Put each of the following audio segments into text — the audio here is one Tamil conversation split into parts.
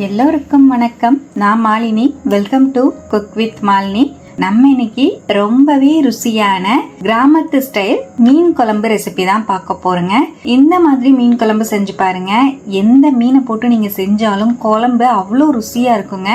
எல்லோருக்கும் வணக்கம். நான் Malini. Welcome to cook with Malini. நம்ம இன்னைக்கு ரொம்பவே ருசியான கிராமத்து ஸ்டைல் மீன் குழம்பு ரெசிபி தான் பார்க்க போறோங்க. இந்த மாதிரி மீன் குழம்பு செஞ்சு பாருங்க. எந்த மீனை போட்டு நீங்க செஞ்சாலும் குழம்பு அவ்வளோ ருசியா இருக்குங்க.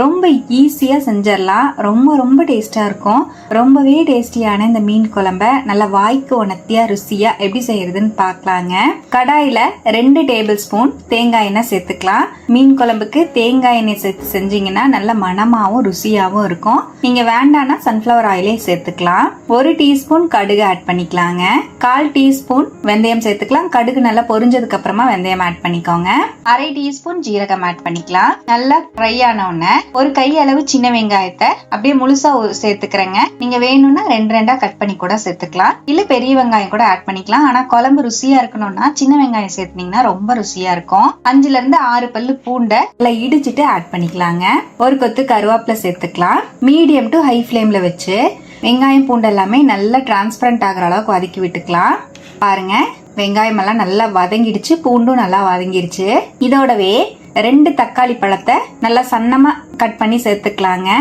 ரொம்ப ஈஸியா செஞ்சிடலாம். ரொம்ப ரொம்ப டேஸ்டா இருக்கும். ரொம்பவே டேஸ்டியான இந்த மீன் குழம்ப நல்லா வாய்க்கு உணர்த்தியா ருசியா எப்படி செய்யறதுன்னு பார்க்கலாங்க. கடாயில 2 டேபிள் ஸ்பூன் தேங்காய் எண்ணெய் சேர்த்துக்கலாம். மீன் குழம்புக்கு தேங்காய் எண்ணெய் சேர்த்து செஞ்சீங்கன்னா நல்ல மணமாவும் ருசியாவும் இருக்கும். நீங்க வேண்டாம்னா சன்ஃபிளவர் ஆயிலே சேர்த்துக்கலாம். 1 டீஸ்பூன் கடுகு ஆட் பண்ணிக்கலாங்க. 1/4 டீஸ்பூன் வெந்தயம் சேர்த்துக்கலாம். கடுகு நல்லா பொரிஞ்சதுக்கு அப்புறமா வெந்தயம் ஆட் பண்ணிக்கோங்க. 1/2 டீஸ்பூன் ஜீரகம் ஆட் பண்ணிக்கலாம். நல்லா ஃப்ரை ஆன உடனே ஒரு கை அளவு சின்ன வெங்காயத்தை அப்படியே முழுசா சேர்த்துக்கிறேங்க. நீங்க வேணும்னா 2 கட் பண்ணி கூட சேர்த்துக்கலாம். இல்ல பெரிய வெங்காயம் கூட ஆட் பண்ணிக்கலாம். ஆனா குழம்பு ருசியா இருக்கணும்னா சின்ன வெங்காயம் சேர்த்தீங்கன்னா ரொம்ப ருசியா இருக்கும். 5ல இருந்து 6 பல்லு பூண்டை நல்லா இடிச்சிட்டு ஆட் பண்ணிக்கலாங்க. ஒரு கொத்து கருவேப்பிலை சேர்த்துக்கலாம். மீடியம் டு ஹை ஃப்ளேம்ல வச்சு வெங்காயம் பூண்டு எல்லாமே நல்லா டிரான்ஸ்பரண்ட் ஆகிற அளவுக்கு வதக்கி விட்டுக்கலாம். பாருங்க, வெங்காயம் எல்லாம் நல்லா வதங்கிடுச்சு, பூண்டும் நல்லா வதங்கிடுச்சு. இதோடவே 2 தக்காளி பழத்தை நல்லா சன்னமா கட் பண்ணி சேர்த்துக்கலாங்க.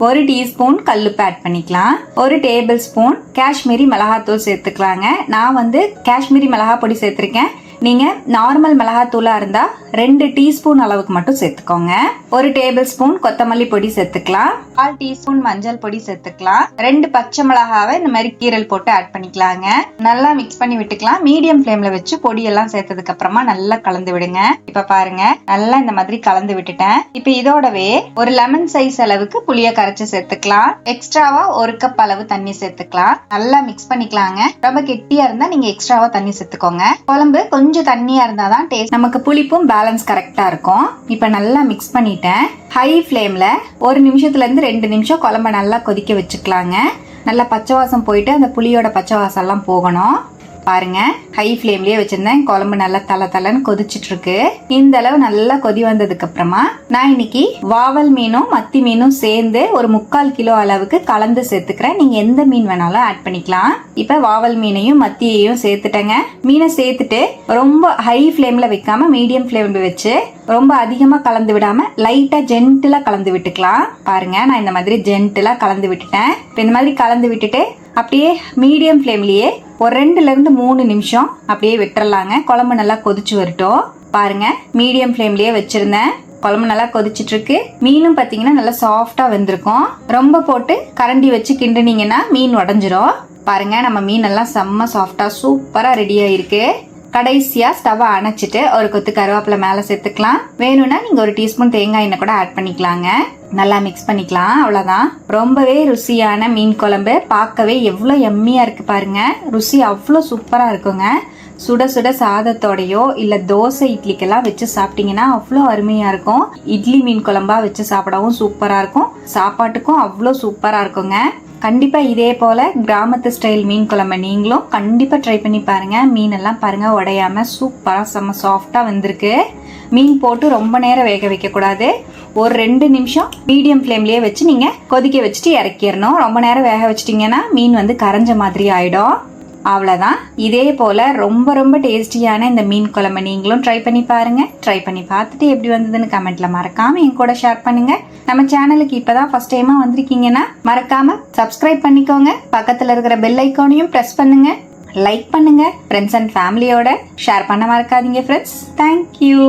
1 டீஸ்பூன் கல்லுப்பு ஆட் பண்ணிக்கலாம். 1 டேபிள் ஸ்பூன் காஷ்மீரி மிளகாத்தூள் சேர்த்துக்கலாங்க. நான் காஷ்மீரி மிளகா பொடி சேர்த்திருக்கேன். நீங்க நார்மல் மிளகாத்தூளா இருந்தா 2 டீஸ்பூன் அளவுக்கு மட்டும் சேர்த்துக்கோங்க. 1 டேபிள் ஸ்பூன் கொத்தமல்லி பொடி சேர்த்துக்கலாம். 1/4 டீஸ்பூன் மஞ்சள் பொடி சேர்த்துக்கலாம். 2 பச்சை மிளகாவை இந்த மாதிரி கீரல் போட்டு ஆட் பண்ணிக்கலாங்க. நல்லா மிக்ஸ் பண்ணி விட்டுக்கலாம். மீடியம் ஃப்ளேம்ல வச்சு பொடி எல்லாம் சேர்த்ததுக்கு அப்புறமா நல்லா கலந்து விடுங்க. இப்ப பாருங்க, நல்லா இந்த மாதிரி கலந்து விட்டுட்டேன். இப்ப இதோடவே ஒரு லெமன் சைஸ் அளவுக்கு புளிய கரைச்சு சேர்த்துக்கலாம். எக்ஸ்ட்ராவா 1 கப் அளவு தண்ணி சேர்த்துக்கலாம். நல்லா மிக்ஸ் பண்ணிக்கலாங்க. ரொம்ப கெட்டியா இருந்தா நீங்க எக்ஸ்ட்ராவா தண்ணி சேர்த்துக்கோங்க. குழம்பு கொஞ்சம் தண்ணியா இருந்தாதான் டேஸ்ட், நமக்கு புளிப்பும் பேலன்ஸ் கரெக்டா இருக்கும். இப்ப நல்லா மிக்ஸ் பண்ணிட்டேன். ஹை ஃப்ளேம்ல 1 நிமிஷத்துல இருந்து 2 நிமிஷம் குழம்ப நல்லா கொதிக்க வச்சுக்கலாங்க. நல்லா பச்சை வாசம் போயிட்டு அந்த புளியோட பச்சை வாசம் எல்லாம் போகணும். பாருங்க, ஹை ஃப்ளேம்லயே வச்சிருந்தேன். குழம்பு நல்லா தலன்னு கொதிச்சிட்டு இருக்கு. இந்த அளவு நல்லா கொதி வந்ததுக்கு அப்புறமா நான் இன்னைக்கு வாவல் மீனும் மத்தி மீனும் சேர்ந்து ஒரு 3/4 கிலோ அளவுக்கு கலந்து சேர்த்துக்கிறேன். நீங்க எந்த மீன் வேணாலும் ஆட் பண்ணிக்கலாம். இப்ப வாவல் மீனையும் மத்தியையும் சேர்த்துட்டேங்க. மீனை சேர்த்துட்டு ரொம்ப ஹை ஃப்ளேம்ல வைக்காம மீடியம் ஃப்ளேம்ல வச்சு ரொம்ப அதிகமா கலந்து விடாம லைட்டா ஜென்டிலா கலந்து விட்டுக்கலாம். பாருங்க, நான் இந்த மாதிரி ஜென்டிலா கலந்து விட்டுட்டேன். இந்த மாதிரி கலந்து விட்டுட்டு அப்படியே மீடியம் ஃப்ளேம்லயே ஒரு 2ல இருந்து 3 நிமிஷம் அப்படியே விட்டுறலாங்க. குழம்பு நல்லா கொதிச்சு வரட்டும். பாருங்க, மீடியம் ஃப்ளேம்லயே வச்சிருந்தேன். குழம்பு நல்லா கொதிச்சிட்டு இருக்கு. மீனும் பாத்தீங்கன்னா நல்லா சாஃப்டா வெந்திருக்கும். ரொம்ப போட்டு கரண்டி வச்சு கிண்டுனீங்கன்னா மீன் உடைஞ்சிரும். பாருங்க, நம்ம மீன் எல்லாம் செம்ம சாஃப்டா சூப்பரா ரெடி ஆயிருக்கு. கடைசியா ஸ்டவ் அணைச்சிட்டு ஒரு கொத்து கருவேப்பிலை மேல சேர்த்துக்கலாம். வேணும்னா நீங்க 1 டீஸ்பூன் தேங்காய் எண்ணெய் கூட ஆட் பண்ணிக்கலாங்க. நல்லா மிக்ஸ் பண்ணிக்கலாம். அவ்வளவுதான். ரொம்பவே ருசியான மீன் குழம்பு. பார்க்கவே எவ்வளவு எம்மியா இருக்கு பாருங்க. ருசி அவ்வளோ சூப்பரா இருக்குங்க. சுட சுட சாதத்தோடையோ இல்ல தோசை இட்லிக்கெல்லாம் வச்சு சாப்பிட்டீங்கன்னா அவ்வளோ அருமையா இருக்கும். இட்லி மீன் குழம்பா வச்சு சாப்பிடவும் சூப்பரா இருக்கும். சாப்பாட்டுக்கும் அவ்வளோ சூப்பரா இருக்குங்க. கண்டிப்பா இதே போல கிராமத்து ஸ்டைல் மீன் குழம்பு நீங்களும் கண்டிப்பா ட்ரை பண்ணி பாருங்க. மீன் எல்லாம் பாருங்க உடையாம சூப்பரா செம்ம சாஃப்டா வந்திருக்கு. மீன் போட்டு ரொம்ப நேரம் வேக வைக்க கூடாது. ஒரு 2 நிமிஷம் மீடியம் ஃப்ளேம்லயே வச்சு நீங்க கொதிக்க வச்சுட்டு இறக்கிடணும். ரொம்ப நேரம் வேக வச்சிட்டீங்கன்னா மீன் கரைஞ்ச மாதிரி ஆயிடும். அவ்வளவுதான். இதே போல ரொம்ப ரொம்ப டேஸ்டியான இந்த மீன் குழம்பு நீங்களும் ட்ரை பண்ணி பாருங்க. ட்ரை பண்ணி பார்த்துட்டு எப்படி வந்ததுன்னு கமெண்ட்ல மறக்காம என் கூட ஷேர் பண்ணுங்க. நம்ம சேனலுக்கு இப்பதான் ஃபர்ஸ்ட் டைமா வந்திருக்கீங்கன்னா மறக்காம சப்ஸ்கிரைப் பண்ணிக்கோங்க. பக்கத்துல இருக்கிற பெல் ஐக்கானையும் பிரஸ் பண்ணுங்க. லைக் பண்ணுங்க. ஃப்ரெண்ட்ஸ் அண்ட் ஃபேமிலியோட ஷேர் பண்ண மறக்காதீங்க ஃப்ரெண்ட்ஸ். தேங்க்யூ.